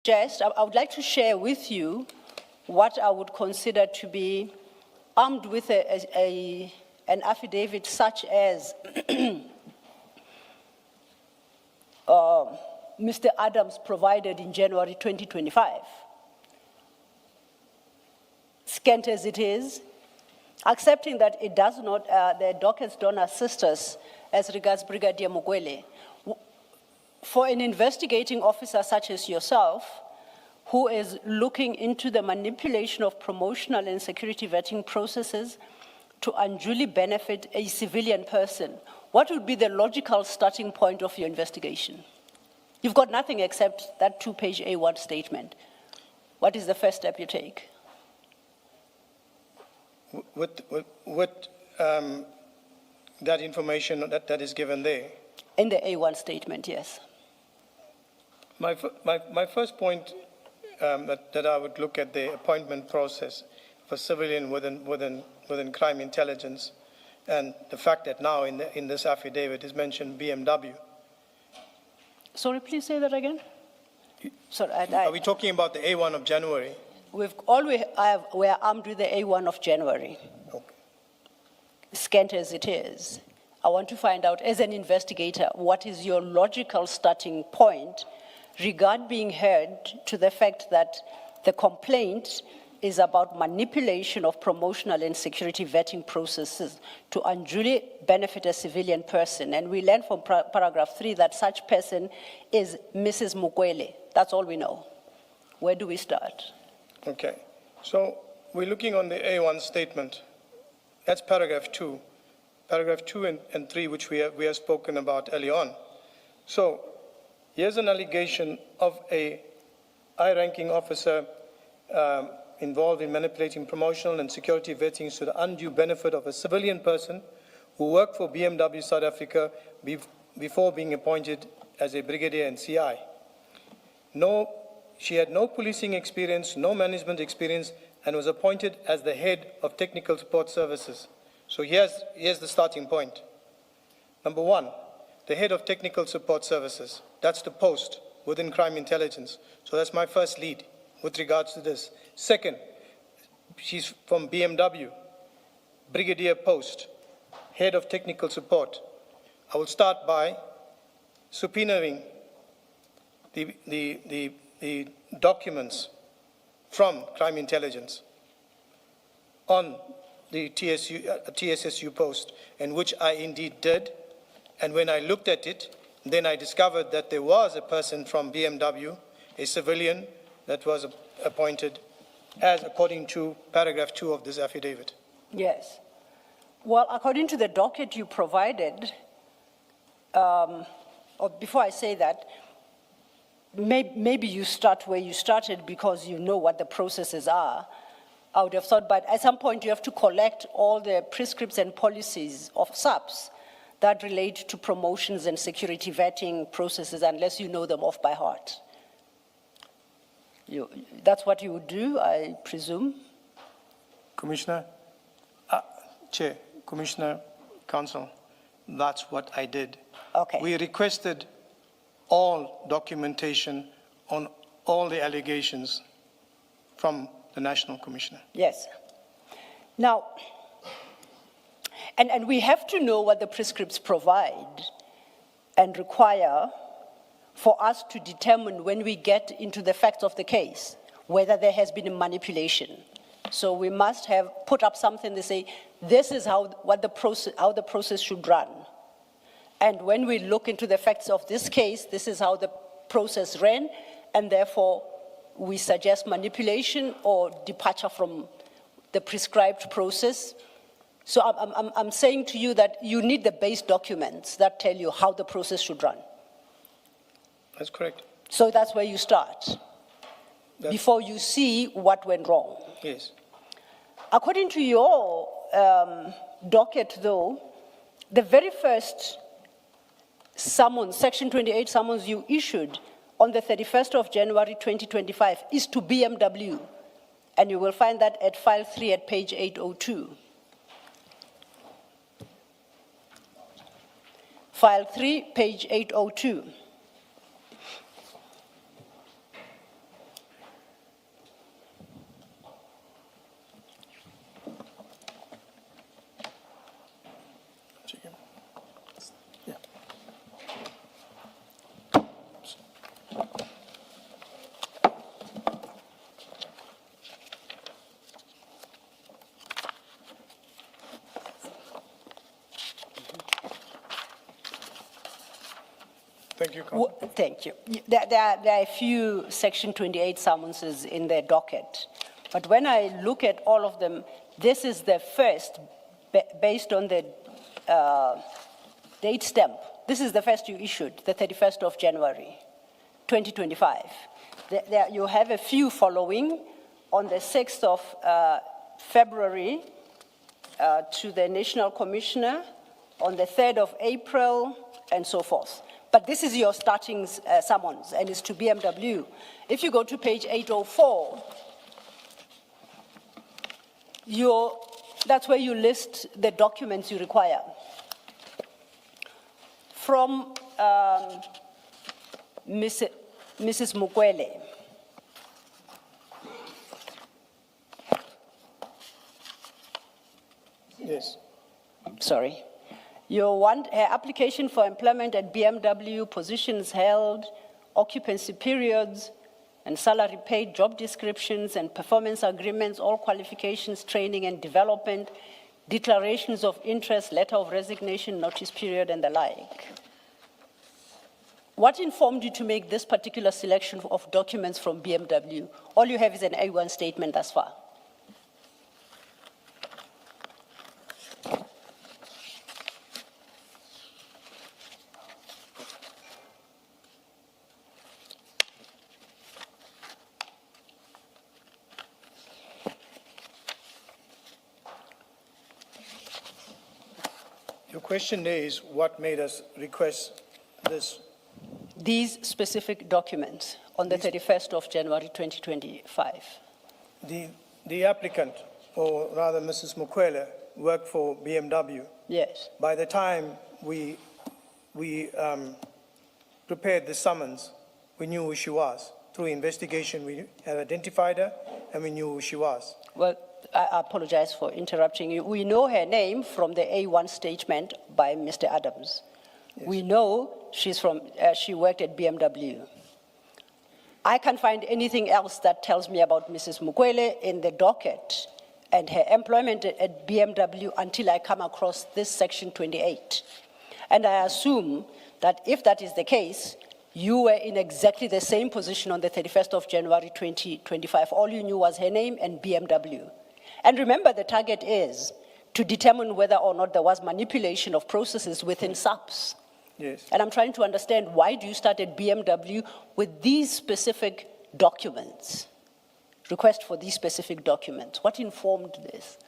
suggest, I would like to share with you what I would consider to be armed with an affidavit such as Mr. Adams provided in January 2025. Scant as it is, accepting that it does not, the dockets don't assist us as regards Brigadier MOKWELE. For an investigating officer such as yourself, who is looking into the manipulation of promotional and security vetting processes to unduly benefit a civilian person, what would be the logical starting point of your investigation? You've got nothing except that two-page A1 statement. What is the first step you take? What that information that is given there? In the A1 statement, yes. My first point that I would look at the appointment process for civilian within crime intelligence, and the fact that now in this affidavit is mentioned BMW. Sorry, please say that again. Sorry, Are we talking about the A1 of January? We are armed with the A1 of January. Okay. Scant as it is, I want to find out, as an investigator, what is your logical starting point regarding being heard to the fact that the complaint is about manipulation of promotional and security vetting processes to unduly benefit a civilian person. And we learn from paragraph 3 that such person is Mrs. MOKWELE. That's all we know. Where do we start? Okay, so we're looking on the A1 statement. That's paragraph 2. Paragraph 2 and 3, which we have spoken about early on. So here's an allegation of a high-ranking officer involved in manipulating promotional and security vetting to the undue benefit of a civilian person who worked for BMW South Africa before being appointed as a brigadier and CI. She had no policing experience, no management experience, and was appointed as the head of technical support services. So here's the starting point. Number 1, the head of technical support services. That's the post within crime intelligence. So that's my first lead with regards to this. Second, she's from BMW, brigadier post, head of technical support. I will start by subpoenaing the documents from crime intelligence on the TSSU post, and which I indeed did. And when I looked at it, then I discovered that there was a person from BMW, a civilian, that was appointed as according to paragraph 2 of this affidavit. Yes. Well, according to the docket you provided, or before I say that, maybe you start where you started because you know what the processes are. I would have thought, but at some point you have to collect all the prescripts and policies of SAPS that relate to promotions and security vetting processes, unless you know them off by heart. That's what you would do, I presume? Commissioner, Chair, Commissioner, Council, that's what I did. Okay. We requested all documentation on all the allegations from the National Commissioner. Yes. Now, and we have to know what the prescripts provide and require for us to determine, when we get into the facts of the case, whether there has been a manipulation. So we must have put up something to say, this is how the process should run. And when we look into the facts of this case, this is how the process ran, and therefore we suggest manipulation or departure from the prescribed process. So I'm saying to you that you need the base documents that tell you how the process should run. That's correct. So that's where you start, before you see what went wrong. Yes. According to your docket, though, the very first summons, Section 28 summons you issued on the 31st of January 2025 is to BMW, and you will find that at file 3 at page 802. File 3, page 802. Thank you, Councillor. Thank you. There are a few Section 28 summonses in the docket, but when I look at all of them, this is the first, based on the date stamp. This is the first you issued, the 31st of January, 2025. You have a few following on the 6th of February to the National Commissioner, on the 3rd of April, and so forth. But this is your starting summons, and it's to BMW. If you go to page 804, that's where you list the documents you require. From Mrs. MOKWELE. Yes. Sorry. You want her application for employment at BMW, positions held, occupancy periods, and salary paid, job descriptions and performance agreements, all qualifications, training and development, declarations of interest, letter of resignation, notice period, and the like. What informed you to make this particular selection of documents from BMW? All you have is an A1 statement thus far. Your question is what made us request this? These specific documents on the 31st of January 2025. The applicant, or rather Mrs. MOKWELE, worked for BMW. Yes. By the time we prepared the summons, we knew who she was. Through investigation, we had identified her, and we knew who she was. Well, I apologize for interrupting you. We know her name from the A1 statement by Mr. Adams. Yes. We know she's from, she worked at BMW. I can't find anything else that tells me about Mrs. MOKWELE in the docket and her employment at BMW until I come across this Section 28. And I assume that if that is the case, you were in exactly the same position on the 31st of January 2025. All you knew was her name and BMW. And remember, the target is to determine whether or not there was manipulation of processes within SAPS. Yes. And I'm trying to understand, why do you start at BMW with these specific documents? Request for these specific documents. What informed this?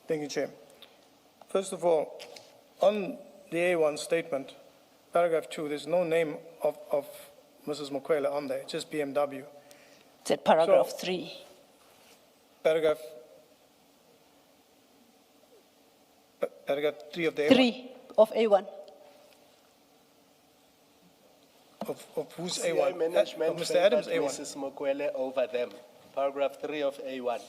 Thank you, Chair. First of all, on the A1 statement, paragraph 2, there's no name of Mrs. MOKWELE on there, just BMW. It's at paragraph 3. Paragraph 3 of the A1. 3 of A1. Of whose CI A1? management Of Mr. Adams' favored A1. Mrs. MOKWELE over them. Paragraph 3 of A1.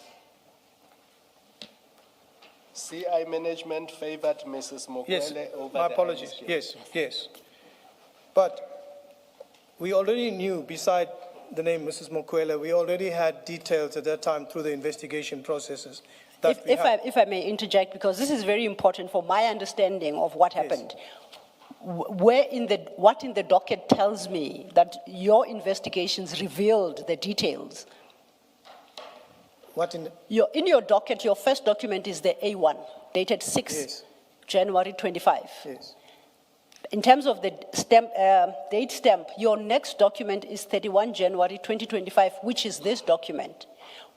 CI management favored Mrs. MOKWELE Yes, over my the apologies. ISG. Yes. But we already knew, beside the name Mrs. MOKWELE, we already had details at that time through the investigation processes. That If I may interject, because this is very important for my understanding of what happened. What in the docket tells me that your investigations revealed the details? What in the, In your docket, your first document is the A1, dated 6 Yes. January 25. yes. In terms of the date stamp, your next document is 31 January 2025, which is this document.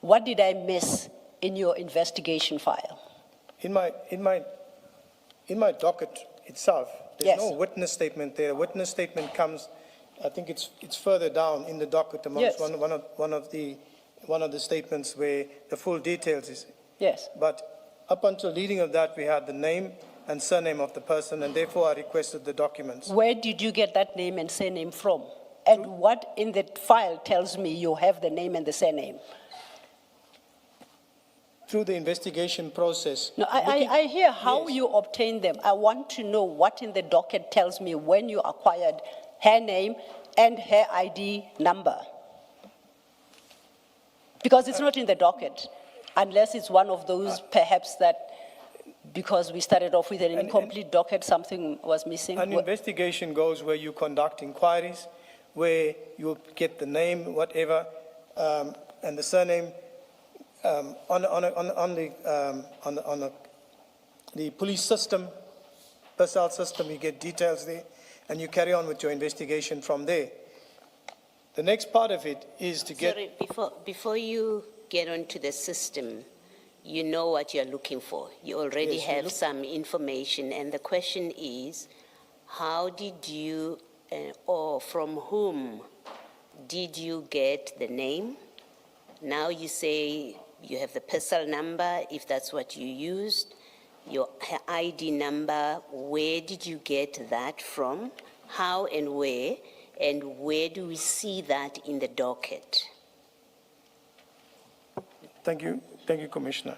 What did I miss in your investigation file? In my docket itself, there's Yes. no witness statement there. A witness statement comes, I think it's further down in the docket amongst Yes. one of the statements where the full details is. Yes. But up until leading of that, we had the name and surname of the person, and therefore I requested the documents. Where did you get that name and surname from? And what in the file tells me you have the name and the surname? Through the investigation process. No, I hear how you obtain them. I want to know what in the docket tells me when you acquired her name and her ID number. Because it's not in the docket, unless it's one of those perhaps that because we started off with an incomplete docket, something was missing? An investigation goes where you conduct inquiries, where you get the name, whatever, and the surname on the police system, personnel system. You get details there, and you carry on with your investigation from there. The next part of it is to get. Sorry, before you get onto the system, you know what you're looking for. You already Yes, have some information, and the question is, how did you, or from whom did you get the name? Now you say you have the personal number, if that's what you used, your ID number. Where did you get that from? How and where do we see that in the docket? Thank you, Commissioner.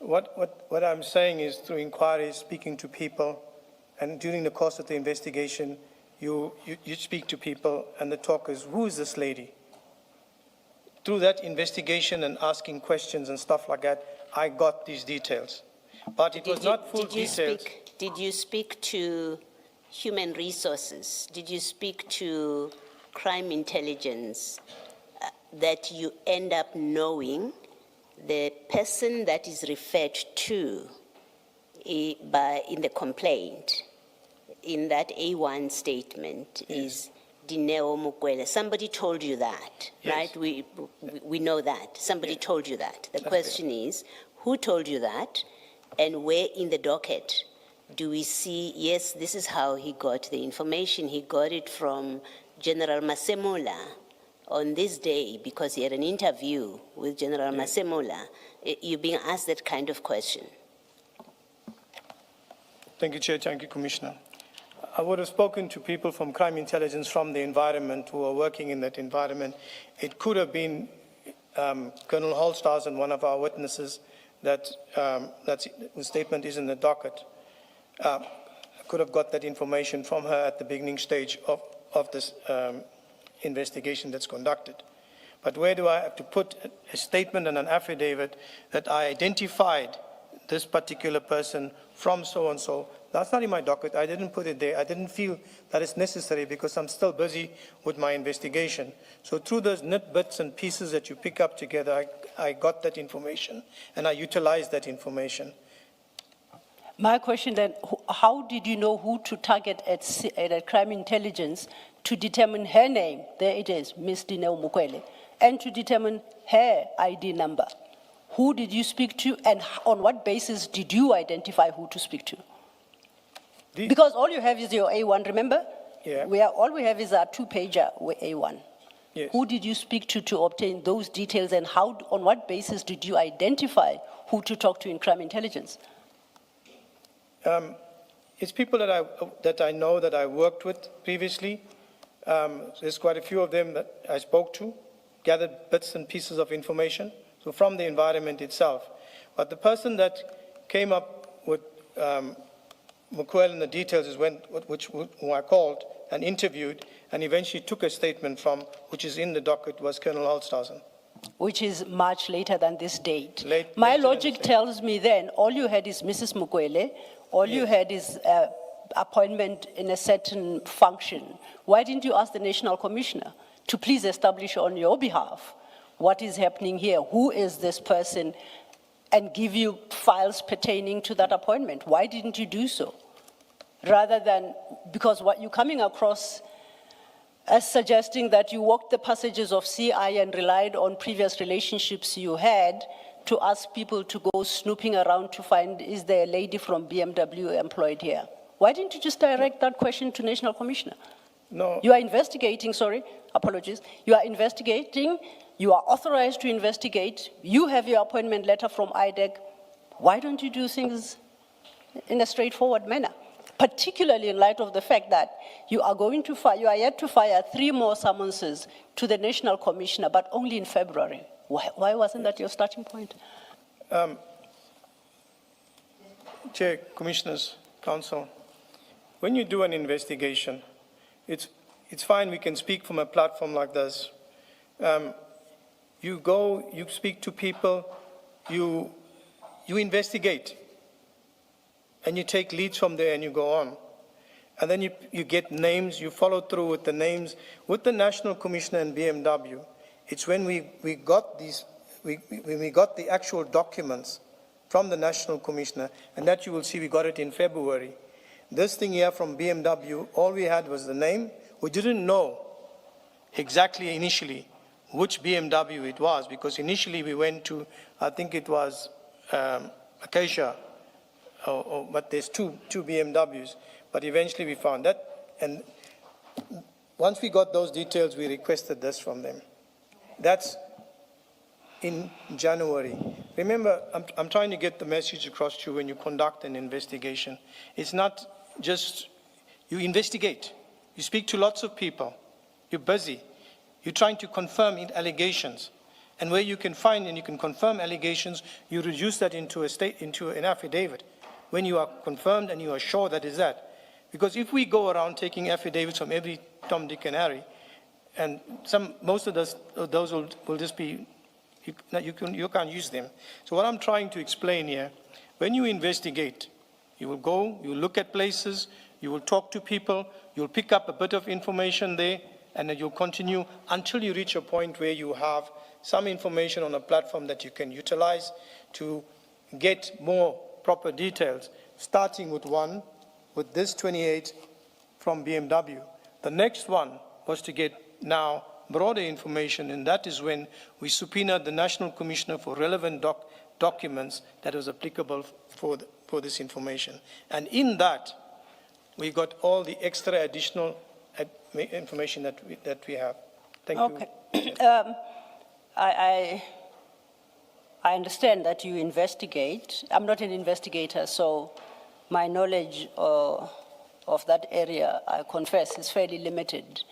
What I'm saying is, through inquiries, speaking to people, and during the course of the investigation, you speak to people, and the talk is, who is this lady? Through that investigation and asking questions and stuff like that, I got these details. But it was not full details. Did you speak to human resources? Did you speak to crime intelligence that you end up knowing the person that is referred to in the complaint, in that A1 statement, is Dineo Mokwele? Somebody told you that, Yes. right? We know that. Somebody told you that. The question is, who told you that, and where in the docket do we see, yes, this is how he got the information. He got it from General Masemola on this day because he had an interview with General Masemola. You're being asked that kind of question. Thank you, Chair. Thank you, Commissioner. I would have spoken to people from crime intelligence from the environment who are working in that environment. It could have been Colonel Holstars and one of our witnesses that the statement is in the docket. I could have got that information from her at the beginning stage of this investigation that's conducted. But where do I have to put a statement and an affidavit that I identified this particular person from so-and-so? That's not in my docket. I didn't put it there. I didn't feel that it's necessary because I'm still busy with my investigation. So through those bits and pieces that you pick up together, I got that information and I utilized that information. My question then, how did you know who to target at crime intelligence to determine her name? There it is, Ms. Dineo Mokwele, and to determine her ID number. Who did you speak to, and on what basis did you identify who to speak to? Because all you have is your A1, remember? Yeah. All we have is our two-pager A1. Yes. Who did you speak to obtain those details, and how, on what basis did you identify who to talk to in crime intelligence? It's people that I know that I worked with previously. There's quite a few of them that I spoke to, gathered bits and pieces of information, so from the environment itself. But the person that came up with Mokwele and the details is who I called and interviewed and eventually took a statement from, which is in the docket, was Colonel Holstausen. Which is much later than this date. Later My than logic this date. tells me then, all you had is Mrs. Mokwele, all you had is appointment in a certain function. Why didn't you ask the National Commissioner to please establish on your behalf what is happening here? Who is this person? And give you files pertaining to that appointment. Why didn't you do so? Rather than, because what you're coming across as suggesting that you walked the passages of CI and relied on previous relationships you had to ask people to go snooping around to find, is there a lady from BMW employed here? Why didn't you just direct that question to National Commissioner? No. You are investigating, sorry, apologies. You are investigating, you are authorized to investigate, you have your appointment letter from IDEC. Why don't you do things in a straightforward manner? Particularly in light of the fact that you are yet to fire 3 more summonses to the National Commissioner, but only in February. Why wasn't that your starting point? Chair, Commissioners, Council, when you do an investigation, it's fine, we can speak from a platform like this. You go, you speak to people, you investigate. and you take leads from there and you go on. And then you get names, you follow through with the names. With the National Commissioner and BMW, it's when we got these, when we got the actual documents from the National Commissioner, and that you will see we got it in February. This thing here from BMW, all we had was the name. We didn't know exactly initially which BMW it was, because initially we went to, I think it was Acacia, but there's two BMWs, but eventually we found that, and once we got those details, we requested this from them. That's in January. Remember, I'm trying to get the message across to you when you conduct an investigation. It's not just, you investigate, you speak to lots of people, you're busy, you're trying to confirm allegations. And where you can find and you can confirm allegations, you reduce that into an affidavit when you are confirmed and you are sure that is that. Because if we go around taking affidavits from every Tom, Dick, and Harry, and most of those will just be, you can't use them. So what I'm trying to explain here, when you investigate, you will go, you will look at places, you will talk to people, you'll pick up a bit of information there, and then you'll continue until you reach a point where you have some information on a platform that you can utilize to get more proper details, starting with this 28 from BMW. The next one was to get now broader information, and that is when we subpoenaed the National Commissioner for relevant documents that was applicable for this information. And in that, we got all the extra additional information that we have. Thank you. Okay. I understand that you investigate. I'm not an investigator, so my knowledge of that area, I confess, is fairly limited.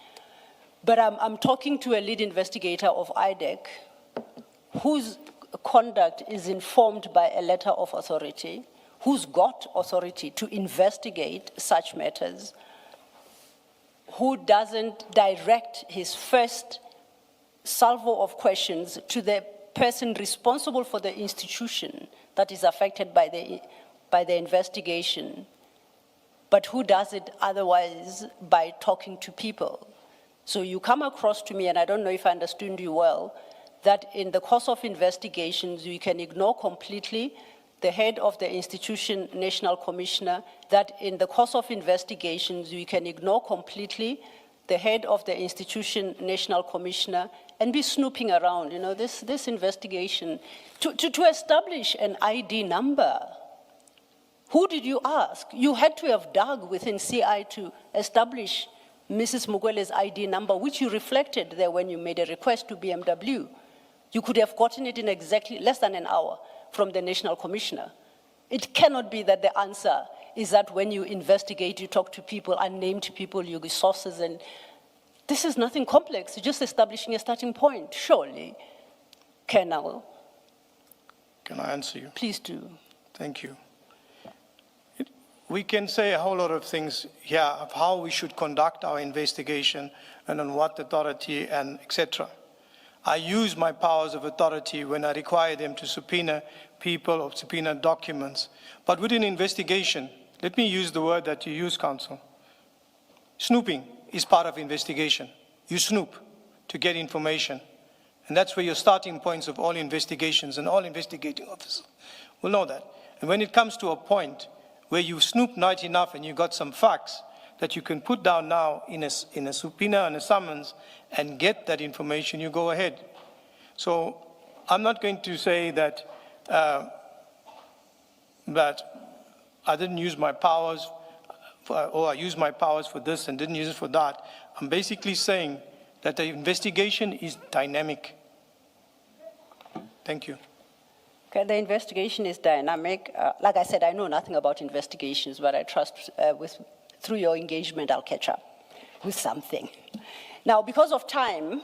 But I'm talking to a lead investigator of IDEC whose conduct is informed by a letter of authority, who's got authority to investigate such matters, who doesn't direct his first salvo of questions to the person responsible for the institution that is affected by the investigation, but who does it otherwise by talking to people. So you come across to me, and I don't know if I understood you well, that in the course of investigations, you can ignore completely the head of the institution, National Commissioner, that in the course of investigations, you can ignore completely the head of the institution, National Commissioner, and be snooping around, you know, this investigation to establish an ID number. Who did you ask? You had to have dug within CI to establish Mrs. MOKWELE'S ID number, which you reflected there when you made a request to BMW. You could have gotten it in exactly less than an hour from the National Commissioner. It cannot be that the answer is that when you investigate, you talk to people, unnamed people, you give sources, and this is nothing complex. You're just establishing a starting point, surely. Colonel. Can I answer you? Please do. Thank you. We can say a whole lot of things here of how we should conduct our investigation and on what authority and etc. I use my powers of authority when I require them to subpoena people or subpoena documents. But within investigation, let me use the word that you use, Counsel. Snooping is part of investigation. You snoop to get information. And that's where your starting points of all investigations, and all investigating officers will know that. And when it comes to a point where you snoop not enough and you got some facts that you can put down now in a subpoena and a summons and get that information, you go ahead. So I'm not going to say that I didn't use my powers or I used my powers for this and didn't use it for that. I'm basically saying that the investigation is dynamic. Thank you. Okay, the investigation is dynamic. Like I said, I know nothing about investigations, but I trust through your engagement, I'll catch up with something. Now, because of time,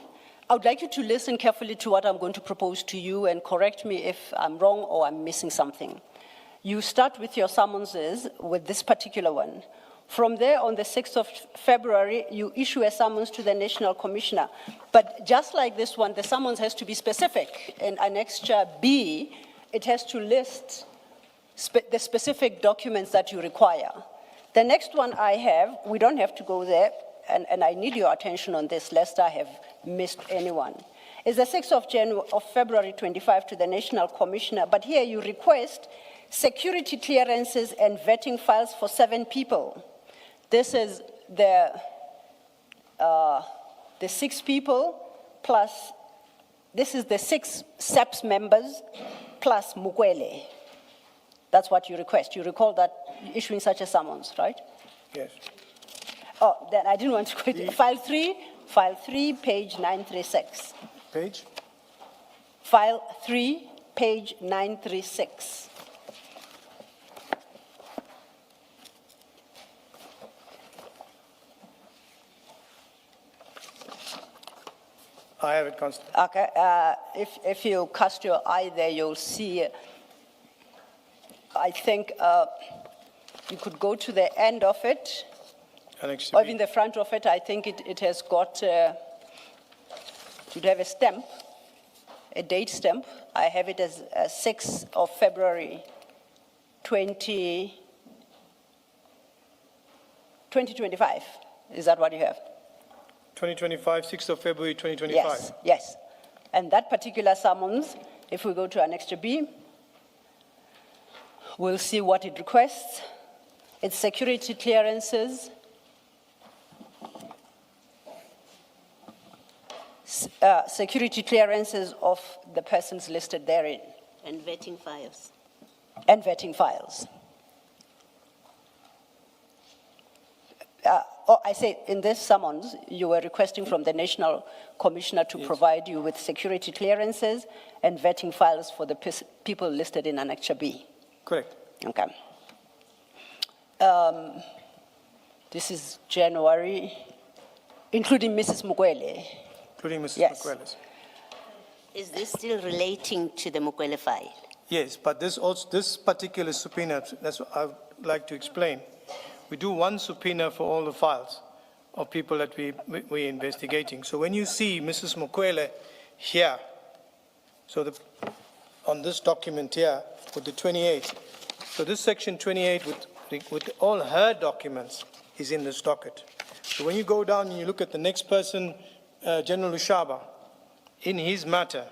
I would like you to listen carefully to what I'm going to propose to you and correct me if I'm wrong or I'm missing something. You start with your summonses with this particular one. From there, on the 6th of February, you issue a summons to the National Commissioner. But just like this one, the summons has to be specific. In Annexure B, it has to list the specific documents that you require. The next one I have, we don't have to go there, and I need your attention on this lest I have missed anyone, is the 6th of February 25 to the National Commissioner, but here you request security clearances and vetting files for 7 people. This is the 6 people plus, this is the 6 SEPS members plus Mokwele. That's what you request. You recall that issuing such a summons, right? Yes. Oh, then I didn't want to quit. File 3, page 936. Page? File 3, page 936. I have it, Constable. Okay, if you cast your eye there, you'll see, I think you could go to the end of it, Annex or B. in the front of it. I think it has got, you'd have a stamp, a date stamp. I have it as 6th of February 2025. Is that what you have? 2025, 6th of February 2025. Yes, yes. And that particular summons, if we go to Annex B, we'll see what it requests. It's security clearances, security clearances of the persons listed therein, And vetting files. and vetting files. I say in this summons, you were requesting from the National Commissioner to provide you with security clearances and vetting files for the people listed in Annex B. Correct. Okay. This is January, including Mrs. Mokwele. Including Mrs. Yes. McWellis. Is this still relating to the Mokwele file? Yes, but this particular subpoena, that's what I would like to explain. We do one subpoena for all the files of people that we're investigating. So when you see Mrs. Mokwele here, so on this document here with the 28, so this section 28 with all her documents is in this docket. So when you go down and you look at the next person, General Ushaba, in his matter,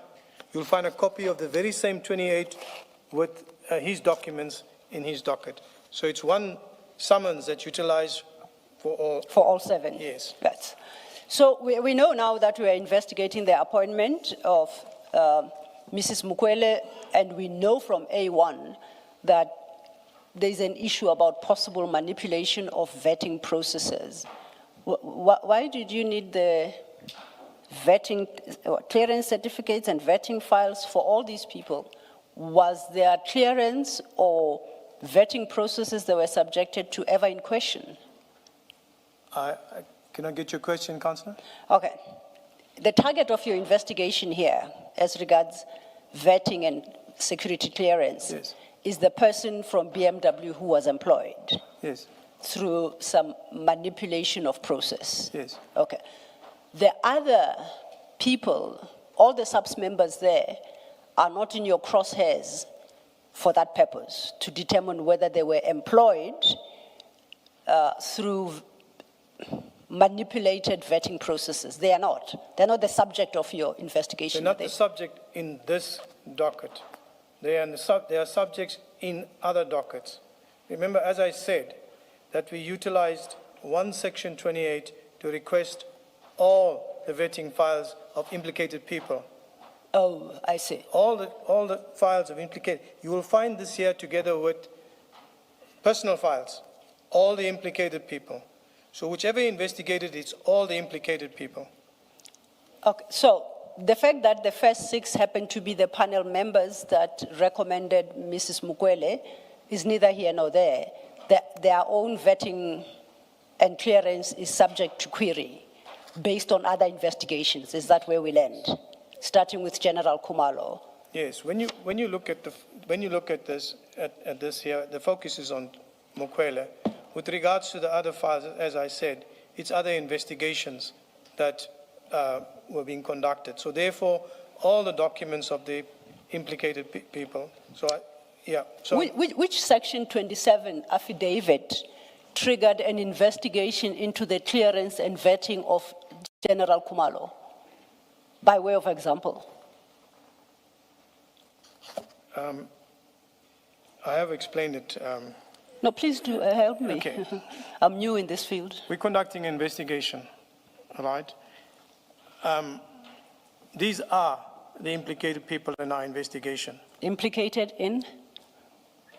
you'll find a copy of the very same 28 with his documents in his docket. So it's one summons that utilize for all. For all 7? Yes. Yes. So we know now that we are investigating the appointment of Mrs. Mokwele, and we know from A1 that there's an issue about possible manipulation of vetting processes. Why did you need the vetting, clearance certificates and vetting files for all these people? Was there clearance or vetting processes that were subjected to ever in question? Can I get your question, Councillor? Okay. The target of your investigation here, as regards vetting and security clearance, Yes. is the person from BMW who was employed Yes, through some manipulation of process. yes. Okay. The other people, all the SUBS members there, are not in your crosshairs for that purpose, to determine whether they were employed through manipulated vetting processes. They are not. They're not the subject of your investigation. They're not are the they? subject in this docket. They are subjects in other dockets. Remember, as I said, that we utilized one section 28 to request all the vetting files of implicated people. Oh, I see. All the files of implicated. You will find this here together with personal files, all the implicated people. So whichever investigated, it's all the implicated people. Okay, so the fact that the first 6 happened to be the panel members that recommended Mrs. Mokwele is neither here nor there. Their own vetting and clearance is subject to query based on other investigations. Is that where we land? Starting with General Kumalo. Yes, when you look at this here, the focus is on Mokwele. With regards to the other files, as I said, it's other investigations that were being conducted. So therefore, all the documents of the implicated people. So Yeah, so Which Section 27 affidavit triggered an investigation into the clearance and vetting of General Kumalo, by way of example? I have explained it. No, please do help me. Okay. I'm new in this field. We're conducting an investigation, all right? These are the implicated people in our investigation, Implicated in?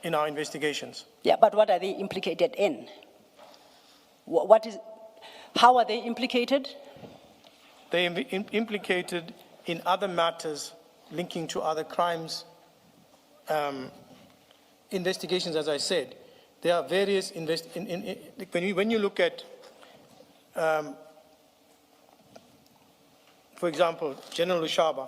in our investigations. Yeah, but what are they implicated in? How are they implicated? They are implicated in other matters linking to other crimes. Investigations, as I said, there are various when you look at, for example, General Lushaba,